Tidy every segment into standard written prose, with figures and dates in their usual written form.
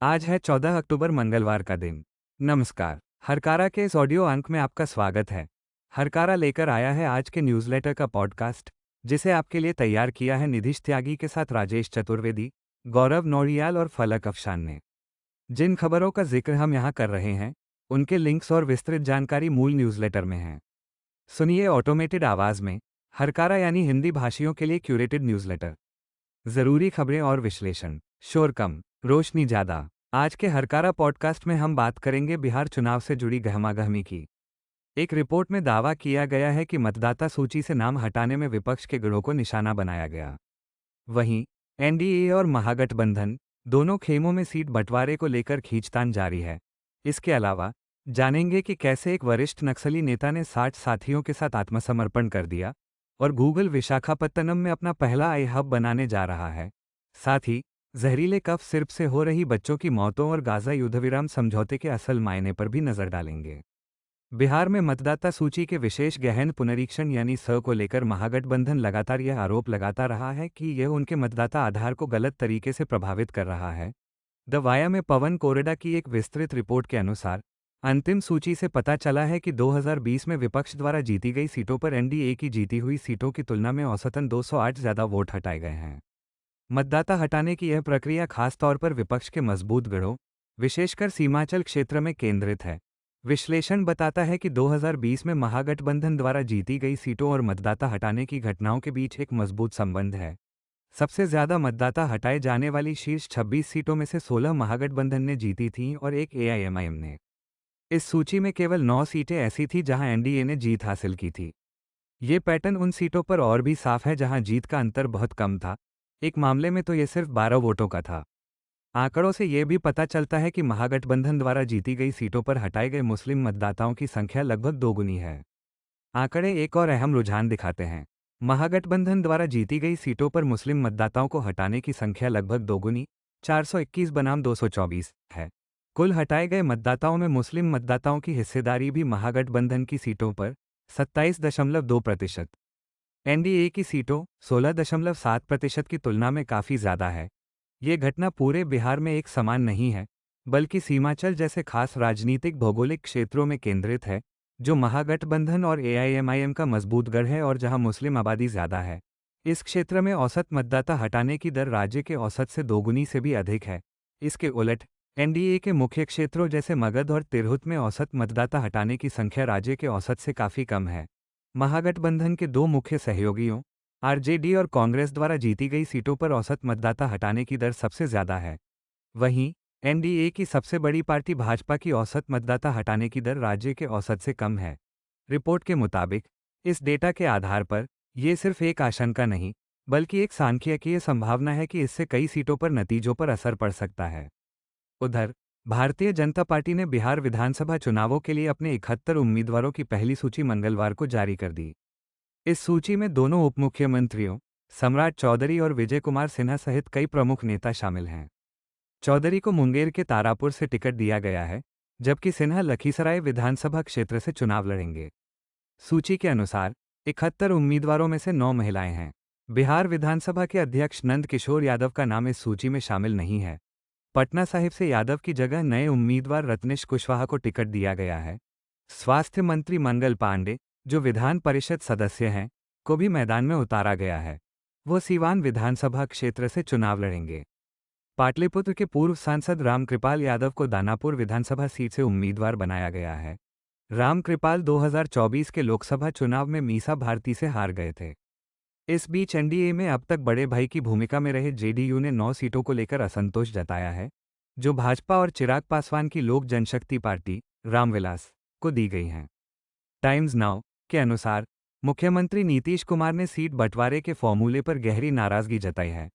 आज है 14 अक्टूबर मंगलवार का दिन। नमस्कार। हरकारा के इस ऑडियो अंक में आपका स्वागत है। हरकारा लेकर आया है आज के न्यूज़लेटर का पॉडकास्ट, जिसे आपके लिए तैयार किया है निधिश त्यागी के साथ राजेश चतुर्वेदी, गौरव नौरियाल और फलक अफशान ने। जिन खबरों का जिक्र हम यहाँ कर रहे हैं, उनके लिंक्स और विस्तृत जानकारी मूल न्यूज़लेटर में है। सुनिए ऑटोमेटेड आवाज़ में हरकारा यानी हिंदी भाषियों के लिए क्यूरेटेड न्यूज़लेटर। जरूरी खबरें और विश्लेषण, शोर कम, रोशनी ज्यादा। आज के हरकारा पॉडकास्ट में हम बात करेंगे बिहार चुनाव से जुड़ी गहमागहमी की। एक रिपोर्ट में दावा किया गया है कि मतदाता सूची से नाम हटाने में विपक्ष के गढ़ों को निशाना बनाया गया। वहीं एनडीए और महागठबंधन दोनों खेमों में सीट बंटवारे को लेकर खींचतान जारी है। इसके अलावा जानेंगे कि कैसे एक वरिष्ठ नक्सली नेता ने 60 साथियों के साथ आत्मसमर्पण कर दिया और गूगल विशाखापत्तनम में अपना पहला आई हब बनाने जा रहा है। साथ ही जहरीले कफ सिरप से हो रही बच्चों की मौतों और गाजा युद्धविराम समझौते के असल मायने पर भी नजर डालेंगे। बिहार में मतदाता सूची के विशेष गहन पुनरीक्षण यानी स को लेकर महागठबंधन लगातार यह आरोप लगाता रहा है कि यह उनके मतदाता आधार को गलत तरीके से प्रभावित कर रहा है। द वाया में पवन कोरेडा की एक विस्तृत रिपोर्ट के अनुसार अंतिम सूची से पता चला है कि 2020 में विपक्ष द्वारा जीती गई सीटों पर एनडीए की जीती हुई सीटों की तुलना में औसतन 208 ज्यादा वोट हटाए गए हैं। मतदाता हटाने की यह प्रक्रिया खास तौर पर विपक्ष के मजबूत गढ़ों, विशेषकर सीमांचल क्षेत्र में केंद्रित है। विश्लेषण बताता है कि 2020 में महागठबंधन द्वारा जीती गई सीटों और मतदाता हटाने की घटनाओं के बीच एक मजबूत संबंध है। सबसे ज्यादा मतदाता हटाए जाने वाली शीर्ष 26 सीटों में से 16 महागठबंधन ने जीती थीं और एक एआईएमआईएम ने। इस सूची में केवल 9 सीटें ऐसी थीं जहां एनडीए ने जीत हासिल की थी। ये पैटर्न उन सीटों पर और भी साफ है जहां जीत का अंतर बहुत कम था। एक मामले में तो ये सिर्फ 12 वोटों का था। आंकड़ों से ये भी पता चलता है कि महागठबंधन द्वारा जीती गई सीटों पर हटाए गए मुस्लिम मतदाताओं की संख्या लगभग दोगुनी है। आंकड़े एक और अहम रुझान दिखाते हैं। महागठबंधन द्वारा जीती गई सीटों पर मुस्लिम मतदाताओं को हटाने की संख्या लगभग दोगुनी, 421 बनाम 224 है। कुल हटाए गए मतदाताओं में मुस्लिम मतदाताओं की हिस्सेदारी भी महागठबंधन की सीटों पर 27.2%, एनडीए की सीटों 16.7% की तुलना में काफ़ी ज़्यादा है। ये घटना पूरे बिहार में एक समान नहीं है, बल्कि सीमांचल जैसे खास राजनीतिक भौगोलिक क्षेत्रों में केंद्रित है, जो महागठबंधन और एआईएमआईएम का मजबूत गढ़ है और जहां मुस्लिम आबादी ज़्यादा है। इस क्षेत्र में औसत मतदाता हटाने की दर राज्य के औसत से दोगुनी से भी अधिक है। इसके उलट एनडीए के मुख्य क्षेत्रों जैसे मगध और तिरहुत में औसत मतदाता हटाने की संख्या राज्य के औसत से काफ़ी कम है। महागठबंधन के दो मुख्य सहयोगियों आरजेडी और कांग्रेस द्वारा जीती गई सीटों पर औसत मतदाता हटाने की दर सबसे ज्यादा है। वहीं एनडीए की सबसे बड़ी पार्टी भाजपा की औसत मतदाता हटाने की दर राज्य के औसत से कम है। रिपोर्ट के मुताबिक इस डेटा के आधार पर यह सिर्फ एक आशंका नहीं, बल्कि एक सांख्यिकीय संभावना है कि इससे कई सीटों पर नतीजों पर असर पड़ सकता है। उधर भारतीय जनता पार्टी ने बिहार विधानसभा चुनावों के लिए अपने 71 उम्मीदवारों की पहली सूची मंगलवार को जारी कर दी। इस सूची में दोनों उपमुख्यमंत्रियों सम्राट चौधरी और विजय कुमार सिन्हा सहित कई प्रमुख नेता शामिल हैं। चौधरी को मुंगेर के तारापुर से टिकट दिया गया है, जबकि सिन्हा लखीसराय विधानसभा क्षेत्र से चुनाव लड़ेंगे। सूची के अनुसार 71 उम्मीदवारों में से 9 महिलाएं हैं। बिहार विधानसभा के अध्यक्ष नंद किशोर यादव का नाम इस सूची में शामिल नहीं है। पटना साहिब से यादव की जगह नए उम्मीदवार रत्नेश कुशवाहा को टिकट दिया गया है। स्वास्थ्य मंत्री मंगल पांडे, जो विधान परिषद सदस्य हैं, को भी मैदान में उतारा गया है। वो सीवान विधानसभा क्षेत्र से चुनाव लड़ेंगे। पाटलिपुत्र के पूर्व सांसद रामकृपाल यादव को दानापुर विधानसभा सीट से उम्मीदवार बनाया गया है। रामकृपाल 2024 के लोकसभा चुनाव में मीसा भारती से हार गए थे। इस बीच एनडीए में अब तक बड़े भाई की भूमिका में रहे जेडीयू ने 9 सीटों को लेकर असंतोष जताया है, जो भाजपा और चिराग पासवान की लोक जनशक्ति पार्टी रामविलास को दी गई हैं। टाइम्स नाउ के अनुसार मुख्यमंत्री नीतीश कुमार ने सीट बंटवारे के फॉर्मूले पर गहरी नाराजगी जताई है।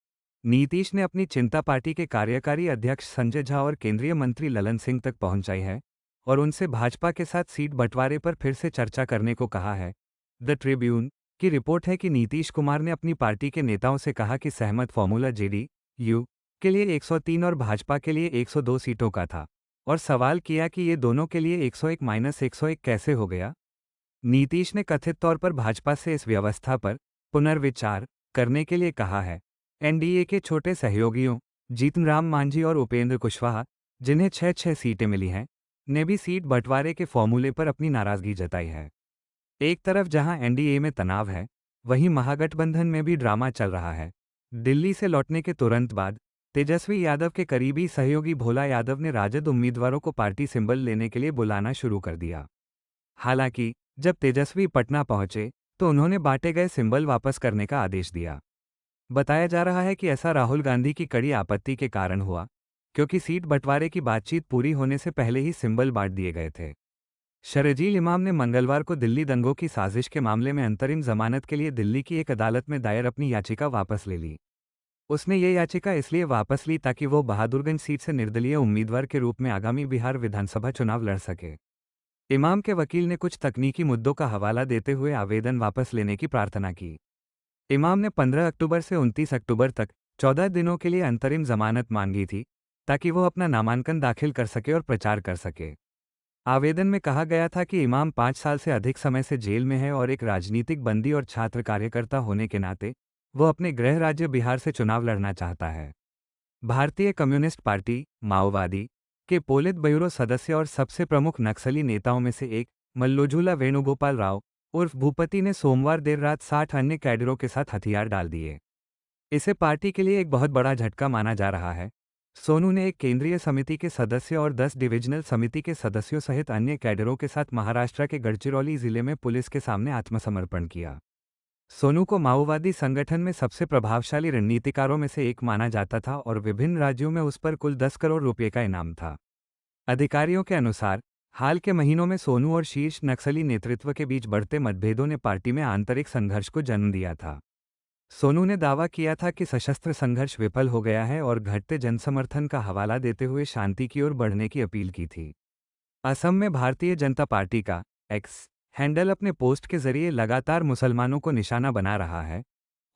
नीतीश ने अपनी चिंता पार्टी के कार्यकारी अध्यक्ष संजय झा और केंद्रीय मंत्री ललन सिंह तक पहुंचाई है और उनसे भाजपा के साथ सीट बंटवारे पर फिर से चर्चा करने को कहा है। द ट्रिब्यून की रिपोर्ट है कि नीतीश कुमार ने अपनी पार्टी के नेताओं से कहा कि सहमत फॉर्मूला जेडीयू के लिए 103 और भाजपा के लिए 102 सीटों का था, और सवाल किया कि ये दोनों के लिए 101-101 कैसे हो गया। नीतीश ने कथित तौर पर भाजपा से इस व्यवस्था पर पुनर्विचार करने के लिए कहा है। एनडीए के छोटे सहयोगियों जीतन राम मांझी और उपेंद्र कुशवाहा जिन्हें 6-6 सीटें मिली हैं, ने भी सीट बंटवारे के फॉर्मूले पर अपनी नाराजगी जताई है। एक तरफ जहां एनडीए में तनाव है, वहीं महागठबंधन में भी ड्रामा चल रहा है। दिल्ली से लौटने के तुरंत बाद तेजस्वी यादव के करीबी सहयोगी भोला यादव ने राजद उम्मीदवारों को पार्टी सिंबल लेने के लिए बुलाना शुरू कर दिया। हालांकि जब तेजस्वी पटना पहुंचे तो उन्होंने बांटे गए सिंबल वापस करने का आदेश दिया। बताया जा रहा है कि ऐसा राहुल गांधी की कड़ी आपत्ति के कारण हुआ, क्योंकि सीट बंटवारे की बातचीत पूरी होने से पहले ही सिंबल बांट दिए गए थे। शरजील इमाम ने मंगलवार को दिल्ली दंगों की साजिश के मामले में अंतरिम जमानत के लिए दिल्ली की एक अदालत में दायर अपनी याचिका वापस ले ली। उसने ये याचिका इसलिए वापस ली ताकि वो बहादुरगंज सीट से निर्दलीय उम्मीदवार के रूप में आगामी बिहार विधानसभा चुनाव लड़ सके। इमाम के वकील ने कुछ तकनीकी मुद्दों का हवाला देते हुए आवेदन वापस लेने की प्रार्थना की। इमाम ने 15 अक्टूबर से 29 अक्टूबर तक 14 दिनों के लिए अंतरिम जमानत मांगी थी, ताकि वो अपना नामांकन दाखिल कर सके और प्रचार कर सके। आवेदन में कहा गया था कि इमाम 5 साल से अधिक समय से जेल में है और एक राजनीतिक बंदी और छात्र कार्यकर्ता होने के नाते वो अपने गृह राज्य बिहार से चुनाव लड़ना चाहता है। भारतीय कम्युनिस्ट पार्टी माओवादी के पोलित ब्यूरो सदस्य और सबसे प्रमुख नक्सली नेताओं में से एक मल्लोजुला वेणुगोपाल राव उर्फ भूपति ने सोमवार देर रात 60 अन्य कैडरों के साथ हथियार डाल दिए। इसे पार्टी के लिए एक बहुत बड़ा झटका माना जा रहा है। सोनू ने एक केंद्रीय समिति के सदस्य और 10 डिविजनल समिति के सदस्यों सहित अन्य कैडरों के साथ महाराष्ट्र के गढ़चिरौली जिले में पुलिस के सामने आत्मसमर्पण किया। सोनू को माओवादी संगठन में सबसे प्रभावशाली रणनीतिकारों में से एक माना जाता था और विभिन्न राज्यों में उस पर कुल 10 करोड़ रुपये का इनाम था। अधिकारियों के अनुसार हाल के महीनों में सोनू और शीर्ष नक्सली नेतृत्व के बीच बढ़ते मतभेदों ने पार्टी में आंतरिक संघर्ष को जन्म दिया था। सोनू ने दावा किया था कि सशस्त्र संघर्ष विफल हो गया है और घटते जनसमर्थन का हवाला देते हुए शांति की ओर बढ़ने की अपील की थी। असम में भारतीय जनता पार्टी का एक्स हैंडल अपने पोस्ट के जरिए लगातार मुसलमानों को निशाना बना रहा है।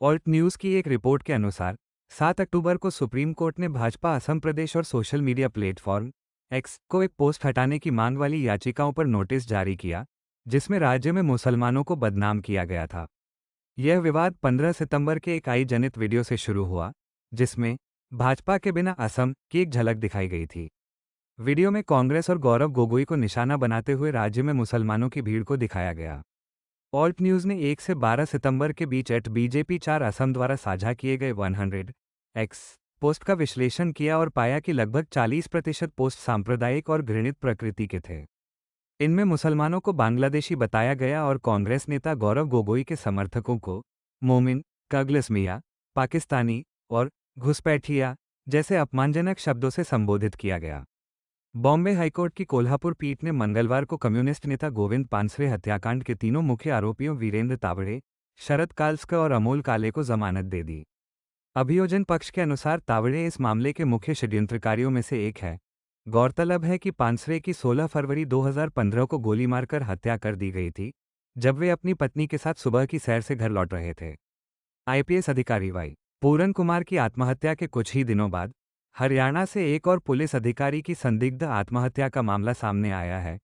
ऑल्ट न्यूज़ की एक रिपोर्ट के अनुसार 7 अक्टूबर को सुप्रीम कोर्ट ने भाजपा असम प्रदेश और सोशल मीडिया प्लेटफॉर्म एक्स को एक पोस्ट हटाने की मांग वाली याचिकाओं पर नोटिस जारी किया, जिसमें राज्य में मुसलमानों को बदनाम किया गया था। यह विवाद 15 सितंबर के एक आई जनित वीडियो से शुरू हुआ, जिसमें भाजपा के बिना असम की एक झलक दिखाई गई थी। वीडियो में कांग्रेस और गौरव गोगोई को निशाना बनाते हुए राज्य में मुसलमानों की भीड़ को दिखाया गया। ऑल्ट न्यूज़ ने 1 से 12 सितंबर के बीच बीजेपी 4 असम द्वारा साझा किए गए 100 एक्स पोस्ट का विश्लेषण किया और पाया कि लगभग 40% पोस्ट सांप्रदायिक और घृणित प्रकृति के थे। इनमें मुसलमानों को बांग्लादेशी बताया गया और कांग्रेस नेता गौरव गोगोई के समर्थकों को मोमिन, कगलसमिया, पाकिस्तानी और घुसपैठिया जैसे अपमानजनक शब्दों से संबोधित किया गया। बॉम्बे हाईकोर्ट की कोल्हापुर पीठ ने मंगलवार को कम्युनिस्ट नेता गोविंद पानसरे हत्याकांड के तीनों मुख्य आरोपियों वीरेंद्र तावड़े, शरद काल्स्कर और अमोल काले को जमानत दे दी। अभियोजन पक्ष के अनुसार तावड़े इस मामले के मुख्य षड्यंत्रकारियों में से एक है। गौरतलब है कि पानसरे की 16 फरवरी 2015 को गोली मारकर हत्या कर दी गई थी, जब वे अपनी पत्नी के साथ सुबह की सैर से घर लौट रहे थे। आईपीएस अधिकारी वाई पूरन कुमार की आत्महत्या के कुछ ही दिनों बाद हरियाणा से एक और पुलिस अधिकारी की संदिग्ध आत्महत्या का मामला सामने आया है।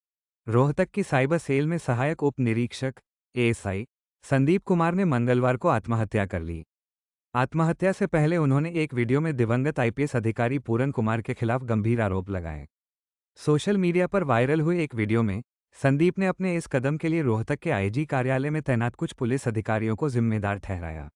रोहतक की साइबर सेल में सहायक उप निरीक्षक एएसआई संदीप कुमार ने मंगलवार को आत्महत्या कर ली। आत्महत्या से पहले उन्होंने एक वीडियो में दिवंगत आईपीएस अधिकारी पूरन कुमार के खिलाफ गंभीर आरोप लगाए। सोशल मीडिया पर वायरल हुए एक वीडियो में संदीप ने अपने इस कदम के लिए रोहतक के आईजी कार्यालय में तैनात कुछ पुलिस अधिकारियों को जिम्मेदार ठहराया।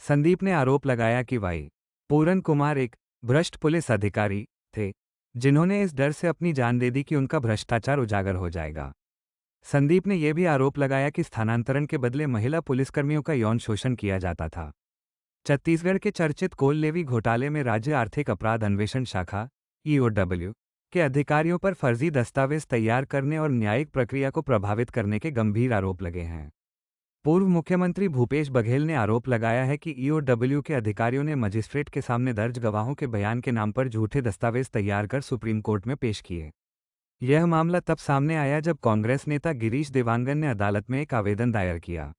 संदीप ने आरोप लगाया कि वाई पूरन कुमार एक भ्रष्ट पुलिस अधिकारी थे, जिन्होंने इस डर से अपनी जान दे दी कि उनका भ्रष्टाचार उजागर हो जाएगा। संदीप ने यह भी आरोप लगाया कि स्थानांतरण के बदले महिला पुलिसकर्मियों का यौन शोषण किया जाता था। छत्तीसगढ़ के चर्चित कोल लेवी घोटाले में राज्य आर्थिक अपराध अन्वेषण शाखा ईओडब्ल्यू के अधिकारियों पर फर्जी दस्तावेज तैयार करने और न्यायिक प्रक्रिया को प्रभावित करने के गंभीर आरोप लगे हैं। पूर्व मुख्यमंत्री भूपेश बघेल ने आरोप लगाया है कि ईओडब्ल्यू के अधिकारियों ने मजिस्ट्रेट के सामने दर्ज गवाहों के बयान के नाम पर झूठे दस्तावेज तैयार कर सुप्रीम कोर्ट में पेश किए। यह मामला तब सामने आया जब कांग्रेस नेता गिरीश देवांगन ने अदालत में एक आवेदन दायर किया।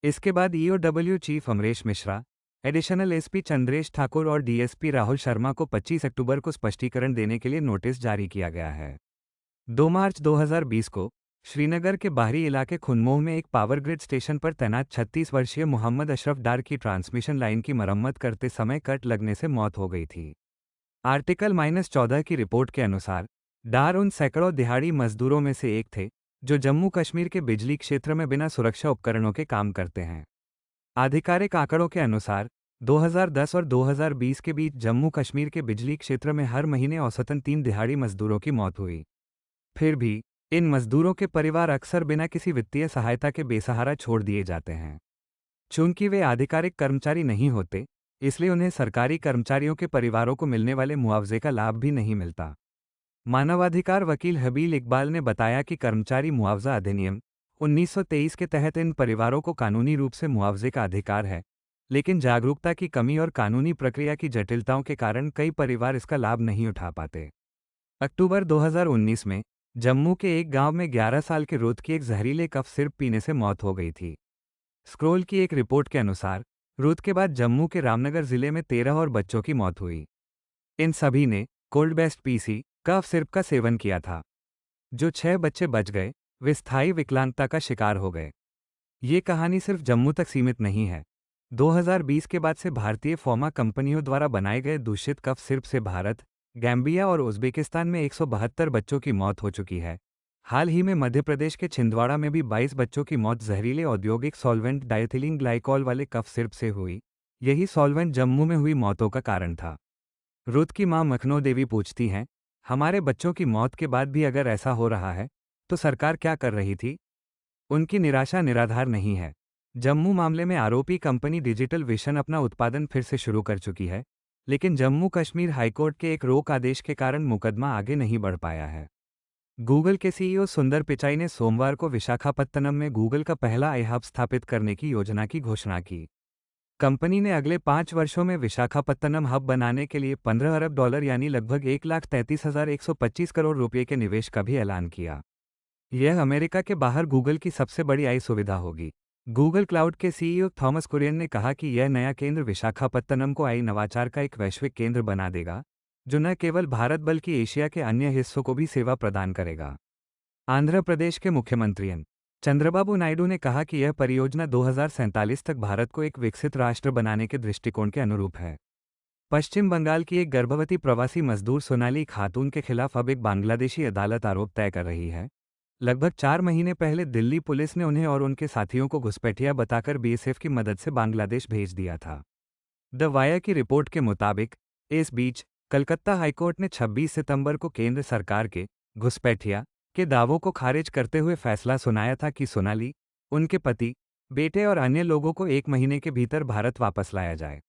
इसके बाद EOW chief Amresh Mishra, additional SP Chandresh Thakur और डीएसपी राहुल शर्मा को 25 अक्टूबर को स्पष्टीकरण देने के लिए नोटिस जारी किया गया है। 2 मार्च 2020 को श्रीनगर के बाहरी इलाके खुनमोह में एक पावर ग्रिड स्टेशन पर तैनात 36 वर्षीय मोहम्मद अशरफ डार की ट्रांसमिशन लाइन की मरम्मत करते समय कट लगने से मौत हो गई थी। आर्टिकल -14 की रिपोर्ट के अनुसार डार उन सैकड़ों दिहाड़ी मजदूरों में से एक थे जो जम्मू कश्मीर के बिजली क्षेत्र में बिना सुरक्षा उपकरणों के काम करते हैं। आधिकारिक आंकड़ों के अनुसार 2010 और 2020 के बीच जम्मू कश्मीर के बिजली क्षेत्र में हर महीने औसतन 3 दिहाड़ी मजदूरों की मौत हुई। फिर भी इन मजदूरों के परिवार अक्सर बिना किसी वित्तीय सहायता के बेसहारा छोड़ दिए जाते हैं। चूंकि वे आधिकारिक कर्मचारी नहीं होते, इसलिए उन्हें सरकारी कर्मचारियों के परिवारों को मिलने वाले मुआवजे का लाभ भी नहीं मिलता। मानवाधिकार वकील हबील इकबाल ने बताया कि कर्मचारी मुआवजा अधिनियम 1923 के तहत इन परिवारों को कानूनी रूप से मुआवजे का अधिकार है, लेकिन जागरूकता की कमी और कानूनी प्रक्रिया की जटिलताओं के कारण कई परिवार इसका लाभ नहीं उठा पाते। अक्टूबर 2019 में जम्मू के एक गांव में 11 साल के रुत की एक जहरीले कफ सिरप पीने से मौत हो गई थी। स्क्रोल की एक रिपोर्ट के अनुसार रुत के बाद जम्मू के रामनगर जिले में 13 और बच्चों की मौत हुई। इन सभी ने Coldbest PC cough syrup का सेवन किया था। जो 6 बच्चे बच गए, वे स्थायी विकलांगता का शिकार हो गए। ये कहानी सिर्फ जम्मू तक सीमित नहीं है। 2020 के बाद से भारतीय फार्मा कंपनियों द्वारा बनाए गए दूषित कफ सिरप से भारत, गैम्बिया और उज़्बेकिस्तान में 172 बच्चों की मौत हो चुकी है। हाल ही में मध्य प्रदेश के छिंदवाड़ा में भी 22 बच्चों की मौत जहरीले औद्योगिक सॉल्वेंट डायथिलीन ग्लाइकॉल वाले कफ सिरप से हुई। यही सॉल्वेंट जम्मू में हुई मौतों का कारण था। रुत की मां मखनो देवी पूछती हैं, हमारे बच्चों की मौत के बाद भी अगर ऐसा हो रहा है, तो सरकार क्या कर रही थी? उनकी निराशा निराधार नहीं है। जम्मू मामले में आरोपी कंपनी डिजिटल विशन अपना उत्पादन फिर से शुरू कर चुकी है, लेकिन जम्मू कश्मीर हाईकोर्ट के एक रोक आदेश के कारण मुकदमा आगे नहीं बढ़ पाया है। गूगल के सीईओ सुंदर पिचाई ने सोमवार को विशाखापत्तनम में गूगल का पहला आई हब स्थापित करने की योजना की घोषणा की। कंपनी ने अगले 5 वर्षों में विशाखापत्तनम हब बनाने के लिए $15 अरब यानी लगभग 1,33,125 करोड़ रुपये के निवेश का भी ऐलान किया। यह अमेरिका के बाहर गूगल की सबसे बड़ी आई सुविधा होगी। गूगल क्लाउड के सीईओ थॉमस कुरियन ने कहा कि यह नया केंद्र विशाखापत्तनम को आई नवाचार का एक वैश्विक केंद्र बना देगा, जो न केवल भारत बल्कि एशिया के अन्य हिस्सों को भी सेवा प्रदान करेगा। आंध्र प्रदेश के मुख्यमंत्री एन चंद्रबाबू नायडू ने कहा कि यह परियोजना 2047 तक भारत को एक विकसित राष्ट्र बनाने के दृष्टिकोण के अनुरूप है। पश्चिम बंगाल की एक गर्भवती प्रवासी मजदूर सोनाली खातून के खिलाफ अब एक बांग्लादेशी अदालत आरोप तय कर रही है। लगभग 4 महीने पहले दिल्ली पुलिस ने उन्हें और उनके साथियों को घुसपैठिया बताकर बीएसएफ की मदद से बांग्लादेश भेज दिया था। द वायर की रिपोर्ट के मुताबिक इस बीच कलकत्ता हाईकोर्ट ने 26 सितंबर को केंद्र सरकार के घुसपैठिया के दावों को खारिज करते हुए फैसला सुनाया था कि सोनाली, उनके पति, बेटे और अन्य लोगों को 1 महीने के भीतर भारत वापस लाया जाए।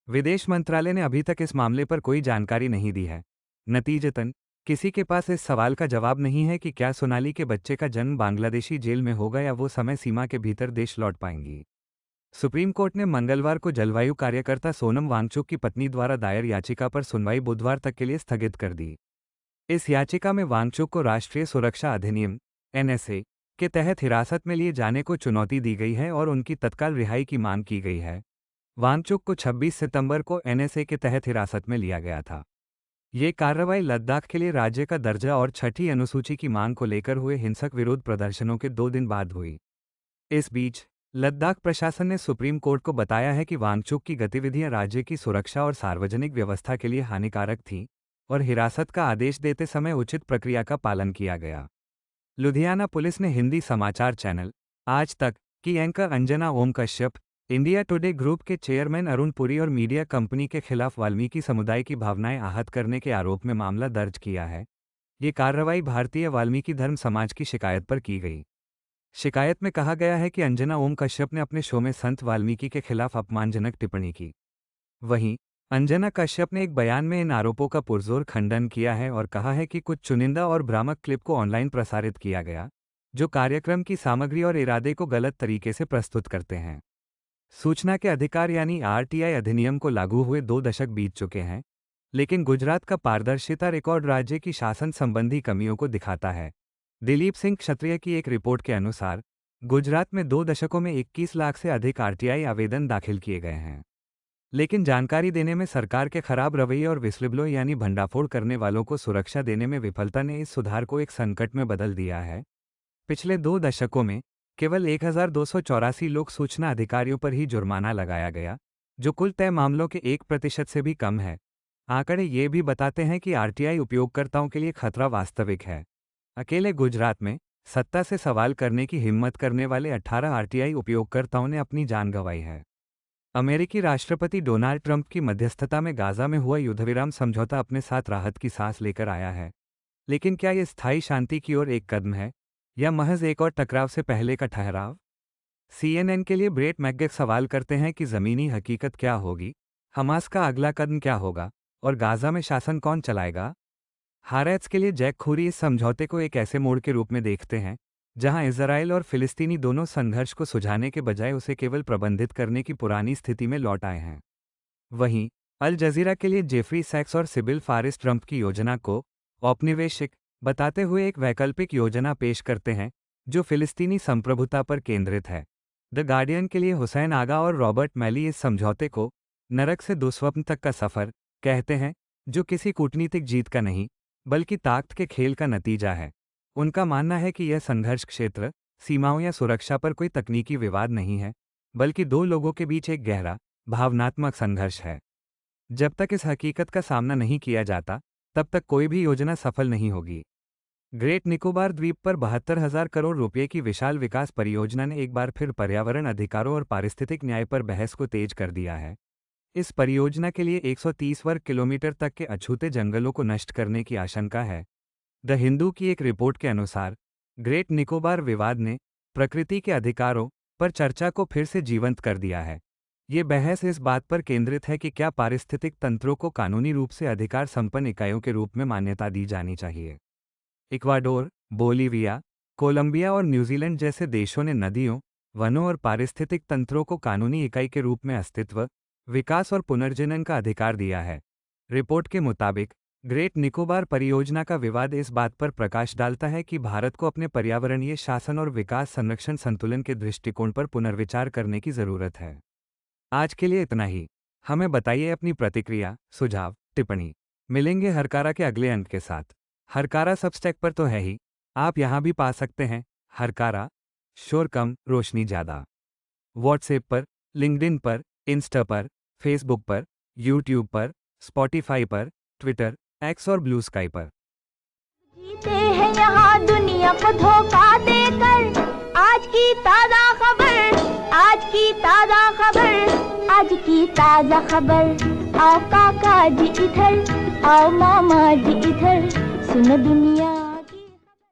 विदेश मंत्रालय ने अभी तक इस मामले पर कोई जानकारी नहीं दी है। नतीजतन किसी के पास इस सवाल का जवाब नहीं है कि क्या सोनाली के बच्चे का जन्म बांग्लादेशी जेल में होगा या वो समय सीमा के भीतर देश लौट पाएंगी। सुप्रीम कोर्ट ने मंगलवार को जलवायु कार्यकर्ता सोनम वांगचुक की पत्नी द्वारा दायर याचिका पर सुनवाई बुधवार तक के लिए स्थगित कर दी। इस याचिका में वांगचुक को राष्ट्रीय सुरक्षा अधिनियम एनएसए के तहत हिरासत में लिए जाने को चुनौती दी गई है और उनकी तत्काल रिहाई की मांग की गई है। वांगचुक को 26 सितंबर को एनएसए के तहत हिरासत में लिया गया था। ये कार्रवाई लद्दाख के लिए राज्य का दर्जा और छठी अनुसूची की मांग को लेकर हुए हिंसक विरोध प्रदर्शनों के 2 दिन बाद हुई। इस बीच लद्दाख प्रशासन ने सुप्रीम कोर्ट को बताया है कि वांगचुक की गतिविधियां राज्य की सुरक्षा और सार्वजनिक व्यवस्था के लिए हानिकारक थीं और हिरासत का आदेश देते समय उचित प्रक्रिया का पालन किया गया। लुधियाना पुलिस ने हिंदी समाचार चैनल आज तक की anchor Anjana Om Kashyap, India today group के चेयरमैन अरुण पुरी और मीडिया कंपनी के खिलाफ वाल्मीकि समुदाय की भावनाएं आहत करने के आरोप में मामला दर्ज किया है। ये कार्रवाई भारतीय वाल्मीकि धर्म समाज की शिकायत पर की गई। शिकायत में कहा गया है कि अंजना ओम कश्यप ने अपने शो में संत वाल्मीकि के खिलाफ अपमानजनक टिप्पणी की। वहीं अंजना कश्यप ने एक बयान में इन आरोपों का पुरजोर खंडन किया है और कहा है कि कुछ चुनिंदा और भ्रामक क्लिप को ऑनलाइन प्रसारित किया गया, जो कार्यक्रम की सामग्री और इरादे को गलत तरीके से प्रस्तुत करते हैं। सूचना के अधिकार यानी आरटीआई अधिनियम को लागू हुए 2 दशक बीत चुके हैं, लेकिन गुजरात का पारदर्शिता रिकॉर्ड राज्य की शासन संबंधी कमियों को दिखाता है। दिलीप सिंह क्षत्रिय की एक रिपोर्ट के अनुसार गुजरात में 2 दशकों में 21 लाख से अधिक आरटीआई आवेदन दाखिल किए गए हैं, लेकिन जानकारी देने में सरकार के खराब रवैये और विस्लब्लो यानी भंडाफोड़ करने वालों को सुरक्षा देने में विफलता ने इस सुधार को एक संकट में बदल दिया है। पिछले 2 दशकों में केवल 1284 लोक सूचना अधिकारियों पर ही जुर्माना लगाया गया, जो कुल तय मामलों के 1% से भी कम है। आंकड़े ये भी बताते हैं कि आरटीआई उपयोगकर्ताओं के लिए खतरा वास्तविक है। अकेले गुजरात में सत्ता से सवाल करने की हिम्मत करने वाले 18 आरटीआई उपयोगकर्ताओं ने अपनी जान गंवाई है। अमेरिकी राष्ट्रपति डोनाल्ड ट्रंप की मध्यस्थता में गाजा में हुआ युद्धविराम समझौता अपने साथ राहत की सांस लेकर आया है। लेकिन क्या यह स्थायी शांति की ओर एक कदम है या महज एक और टकराव से पहले का ठहराव? सीएनएन के लिए ब्रेट मैकगेक सवाल करते हैं कि ज़मीनी हकीकत क्या होगी, हमास का अगला कदम क्या होगा और गाजा में शासन कौन चलाएगा? हारेत्स के लिए जैक खूरी इस समझौते को एक ऐसे मोड़ के रूप में देखते हैं जहां इजराइल और फिलिस्तीनी दोनों संघर्ष को सुझाने के बजाय उसे केवल प्रबंधित करने की पुरानी स्थिति में लौट आए हैं। वहीं अल जजीरा के लिए जेफरी सैक्स और सिबिल फारिस ट्रंप की योजना को औपनिवेशिक बताते हुए एक वैकल्पिक योजना पेश करते हैं जो फिलिस्तीनी संप्रभुता पर केंद्रित है। द गार्डियन के लिए हुसैन आगा और रॉबर्ट मैली इस समझौते को नरक से दुस्वप्न तक का सफ़र कहते हैं, जो किसी कूटनीतिक जीत का नहीं बल्कि ताकत के खेल का नतीजा है। उनका मानना है कि यह संघर्ष क्षेत्र सीमाओं या सुरक्षा पर कोई तकनीकी विवाद नहीं है, बल्कि दो लोगों के बीच एक गहरा भावनात्मक संघर्ष है। जब तक इस हकीकत का सामना नहीं किया जाता, तब तक कोई भी योजना सफल नहीं होगी। ग्रेट निकोबार द्वीप पर 72,000 करोड़ रुपए की विशाल विकास परियोजना ने एक बार फिर पर्यावरण अधिकारों और पारिस्थितिक न्याय पर बहस को तेज कर दिया है। इस परियोजना के लिए 130 वर्ग किलोमीटर तक के अछूते जंगलों को नष्ट करने की आशंका है। द हिंदू की एक रिपोर्ट के अनुसार ग्रेट निकोबार विवाद ने प्रकृति के अधिकारों पर चर्चा को फिर से जीवंत कर दिया है। ये बहस इस बात पर केंद्रित है कि क्या पारिस्थितिक तंत्रों को कानूनी रूप से अधिकार संपन्न इकाइयों के रूप में मान्यता दी जानी चाहिए। इक्वाडोर, बोलीविया, कोलंबिया और न्यूजीलैंड जैसे देशों ने नदियों, वनों और पारिस्थितिक तंत्रों को कानूनी इकाई के रूप में अस्तित्व, विकास और पुनर्जनन का अधिकार दिया है। रिपोर्ट के मुताबिक ग्रेट निकोबार परियोजना का विवाद इस बात पर प्रकाश डालता है कि भारत को अपने पर्यावरणीय शासन और विकास संरक्षण संतुलन के दृष्टिकोण पर पुनर्विचार करने की जरूरत है। आज के लिए इतना ही। हमें बताइए अपनी प्रतिक्रिया, सुझाव, टिप्पणी। मिलेंगे हरकारा के अगले अंक के साथ। हरकारा सबस्टैक पर तो है ही, आप यहां भी पा सकते हैं हरकारा, शोर कम रोशनी ज्यादा। व्हाट्सएप पर, लिंक्डइन पर, इंस्टा पर, फेसबुक पर, यूट्यूब पर, स्पॉटिफाई पर, ट्विटर, एक्स और ब्लू स्काई पर। जीते हैं यहाँ दुनिया को धोखा देकर। आज की ताजा खबर, आज की ताजा खबर, आज की ताजा खबर। आओ काका जी इधर, आओ मामा जी इधर, सुनो दुनिया।